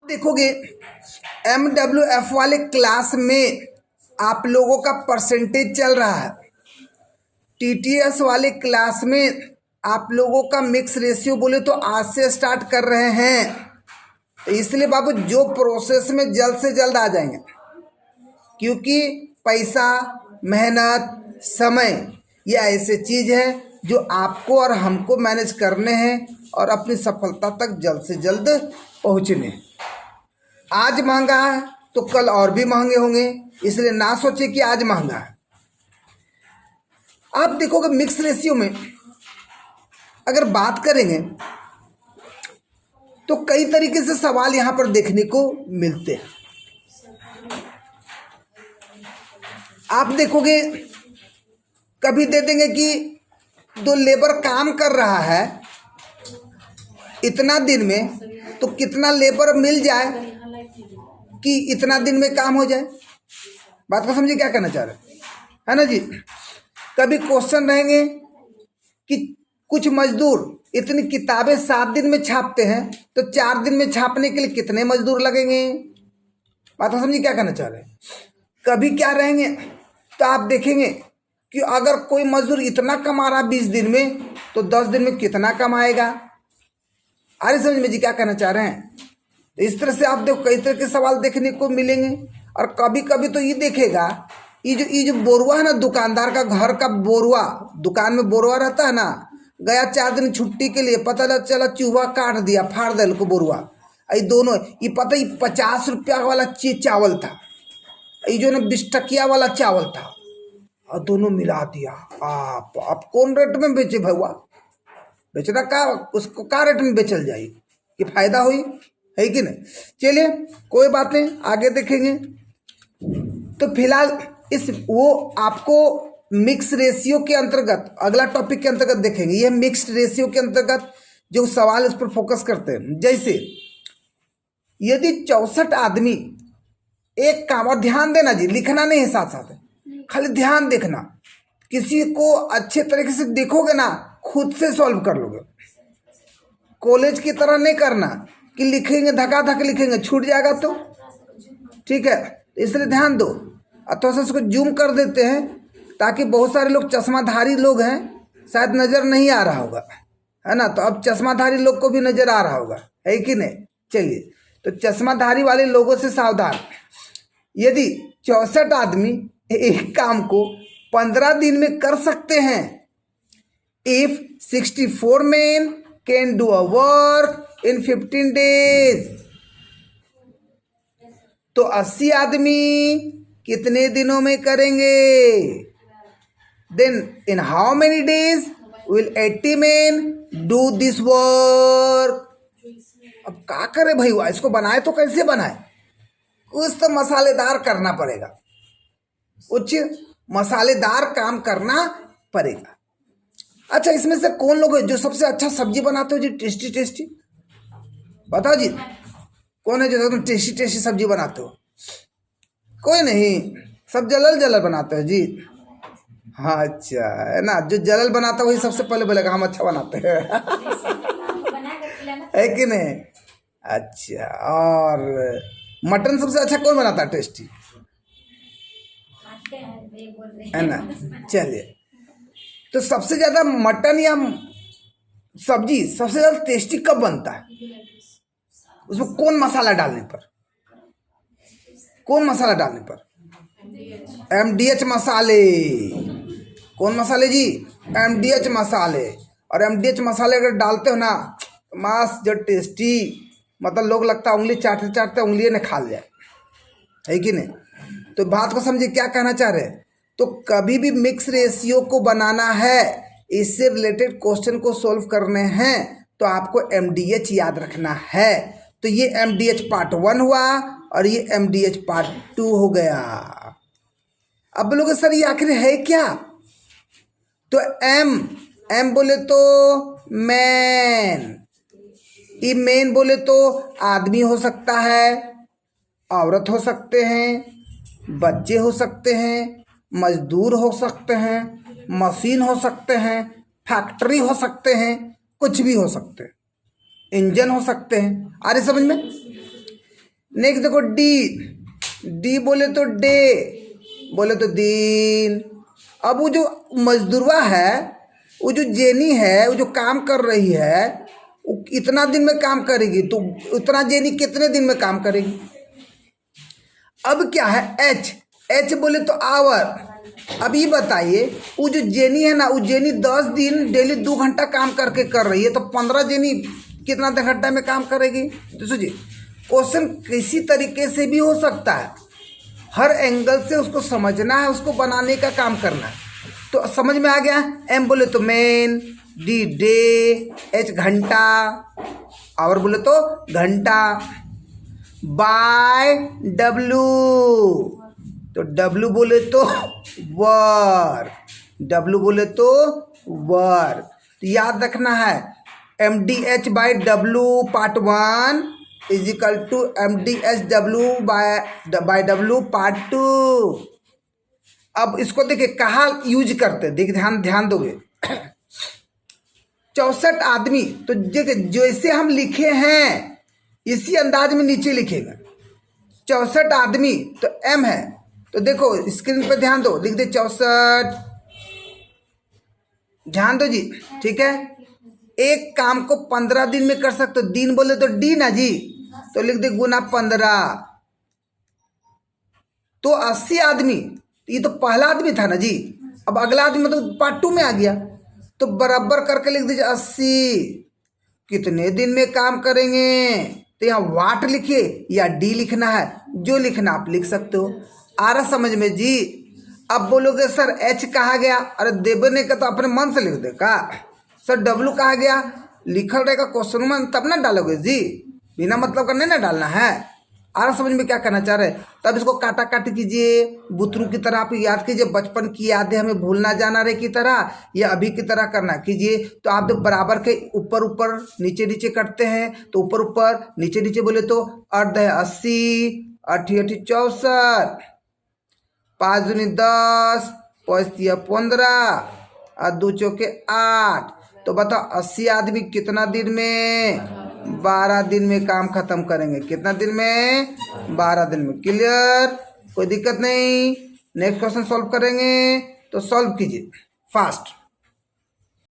देखोगे MWF वाले class में आप लोगों का परसेंटेज चल रहा है। TTS वाले क्लास में आप लोगों का मिक्स रेशियो बोले तो आज से स्टार्ट कर रहे हैं। तो इसलिए बाबू जो प्रोसेस में जल्द से जल्द आ जाएंगे, क्योंकि पैसा, मेहनत, समय ये ऐसे चीज़ है जो आपको और हमको मैनेज करने हैं और अपनी सफलता तक जल्द से जल्द पहुँचने हैं। आज महंगा है तो कल और भी महंगे होंगे, इसलिए ना सोचे कि आज महंगा है। आप देखोगे मिक्स रेशियो में अगर बात करेंगे तो कई तरीके से सवाल यहाँ पर देखने को मिलते हैं। आप देखोगे कभी दे देंगे कि दो लेबर काम कर रहा है इतना दिन में, तो कितना लेबर मिल जाए कि इतना दिन में काम हो जाए। बात को समझिए क्या कहना चाह रहे है ना जी। कभी क्वेश्चन रहेंगे कि कुछ मजदूर इतनी किताबें 7 दिन में छापते हैं, तो 4 दिन में छापने के लिए कितने मजदूर लगेंगे। बात को समझिए क्या कहना चाह रहे हैं। कभी क्या रहेंगे तो आप देखेंगे कि अगर कोई मजदूर इतना कमा रहा 20 दिन में, तो 10 दिन में कितना कमाएगा। अरे समझ में जी क्या कहना चाह रहे हैं। तो इस तरह से आप देखो कई तरह के सवाल देखने को मिलेंगे। और कभी कभी तो ये देखेगा ये जो बोरुआ है ना, दुकानदार का घर का बोरुआ, दुकान में बोरुआ रहता है ना, गया 4 दिन छुट्टी के लिए, पता चला चूहा काट दिया, फाड़ दिल को बोरुआ। ये दोनों ये पता ही 50 रुपया वाला चावल था, ये जो ना 20 टकिया वाला चावल था, और दोनों मिला दिया। आप कौन रेट में बेचे भैया, बेचना का उसको का रेट में बेचल जाए कि फायदा हुई है कि नहीं। चलिए कोई बात नहीं, आगे देखेंगे। तो फिलहाल वो आपको मिक्स रेशियो के अंतर्गत अगला टॉपिक के अंतर्गत देखेंगे। ये मिक्स्ड रेशियो के अंतर्गत जो सवाल इस पर फोकस करते हैं। जैसे यदि 64 आदमी एक काम, और ध्यान देना जी, लिखना नहीं है साथ साथ, खाली ध्यान देखना। किसी को अच्छे तरीके से देखोगे ना, खुद से सॉल्व कर लोगे। कॉलेज की तरह नहीं करना कि लिखेंगे धक्का धक लिखेंगे, छूट जाएगा तो ठीक है। इसलिए ध्यान दो। थोड़ा सा इसको जूम कर देते हैं ताकि बहुत सारे लोग चश्माधारी लोग हैं, शायद नज़र नहीं आ रहा होगा, है ना। तो अब चश्माधारी लोग को भी नज़र आ रहा होगा, है कि नहीं। चलिए, तो चश्माधारी वाले लोगों से सावधान। यदि 64 आदमी एक काम को 15 दिन में कर सकते हैं, if 64 men can do a work in 15 days, तो 80 आदमी कितने दिनों में करेंगे। Then in how many days will 80 men do this work। अब क्या करे भाई, इसको बनाए तो कैसे बनाए, कुछ तो मसालेदार करना पड़ेगा, कुछ मसालेदार काम करना पड़ेगा। अच्छा, इसमें से कौन लोग है जो सबसे अच्छा सब्जी बनाते हो जी, टेस्टी टेस्टी, बताओ जी, कौन है जो एकदम टेस्टी टेस्टी सब्जी बनाते हो। कोई नहीं, सब जलल जलल बनाते हो जी। हाँ अच्छा, है ना, जो जलल बनाता है वही सबसे पहले बोलेगा हम अच्छा बनाते हैं है कि नहीं। अच्छा, और मटन सबसे अच्छा कौन बनाता है टेस्टी, है ना। चलिए, तो सबसे ज़्यादा मटन या सब्जी सबसे ज़्यादा टेस्टी कब बनता है, उसमें कौन मसाला डालने पर, कौन मसाला डालने पर। MDH मसाले। कौन मसाले जी, MDH मसाले। और MDH मसाले अगर डालते हो ना, मांस जो टेस्टी, मतलब लोग लगता है उंगली चाटते चाटते उंगली ने खा लिया, है कि नहीं। तो बात को समझिए क्या कहना चाह रहे हैं। तो कभी भी मिक्स रेशियो को बनाना है, इससे रिलेटेड क्वेश्चन को सॉल्व करने हैं, तो आपको MDH याद रखना है। तो ये MDH पार्ट 1 हुआ और ये MDH पार्ट 2 हो गया। अब बोलोगे सर ये आखिर है क्या, तो M बोले तो मैन, ये मैन बोले तो आदमी हो सकता है, औरत हो सकते हैं, बच्चे हो सकते हैं, मजदूर हो सकते हैं, मशीन हो सकते हैं, फैक्ट्री हो सकते हैं, कुछ भी हो सकते हैं, इंजन हो सकते हैं। आ रही समझ में। नेक्स्ट देखो डी, डी बोले तो डे, बोले तो दिन। अब वो जो मजदूरवा है, वो जो जेनी है, वो जो काम कर रही है, वो इतना दिन में काम करेगी, तो उतना जेनी कितने दिन में काम करेगी। अब क्या है एच, एच बोले तो आवर। अब ये बताइए वो जो जेनी है ना, वो जेनी 10 दिन डेली 2 घंटा काम करके कर रही है, तो 15 जेनी कितना घंटा में काम करेगी। तो सोचिए क्वेश्चन किसी तरीके से भी हो सकता है, हर एंगल से उसको समझना है, उसको बनाने का काम करना है। तो समझ में आ गया। एम बोले तो मैन, डी डे, एच घंटा, आवर बोले तो घंटा, बाय डब्लू, तो डब्लू बोले तो वर्क, डब्लू बोले तो वर्क। तो याद रखना है M D H by W part 1 is equal to M D H W by W part 2। अब इसको देखिए कहाँ यूज करते, देखिए ध्यान दोगे। 64 आदमी, तो देखिए जैसे हम लिखे हैं इसी अंदाज में नीचे लिखेगा। 64 आदमी तो एम है, तो देखो स्क्रीन पे ध्यान दो, लिख दे 64, ध्यान दो जी, ठीक है। एक काम को 15 दिन में कर सकते हो, दिन बोले तो डी ना जी, तो लिख दे गुना 15। तो 80 आदमी, ये तो पहला आदमी था ना जी, अब अगला आदमी मतलब पार्ट 2 में आ गया, तो बराबर करके लिख दीजिए 80। कितने दिन में काम करेंगे, तो यहाँ वाट लिखिए या डी लिखना है, जो लिखना आप लिख सकते हो। आ रहा समझ में जी। अब बोलोगे सर एच कहाँ गया, अरे देवने का तो अपने मन से लिख दे का। सर डब्लू कहाँ गया, लिखल रहेगा क्वेश्चन में तब ना डालोगे जी, बिना मतलब का नहीं ना डालना है। आ रहा समझ में क्या करना चाह रहे। तब इसको काटा काटी कीजिए, बुतरू की तरह आप याद कीजिए, बचपन की यादें हमें भूलना जाना रहे की तरह, या अभी की तरह करना कीजिए। तो आप जब बराबर के ऊपर ऊपर नीचे नीचे करते हैं, तो ऊपर ऊपर नीचे नीचे बोले तो अर्ध है 80, 80 80 64, 5 दूनी 10, 5 तिया 15 और 2 चौके 8। तो बताओ 80 आदमी कितना दिन में, 12 दिन में काम खत्म करेंगे। कितना दिन में, 12 दिन में। क्लियर, कोई दिक्कत नहीं। नेक्स्ट क्वेश्चन सॉल्व करेंगे, तो सॉल्व कीजिए फास्ट।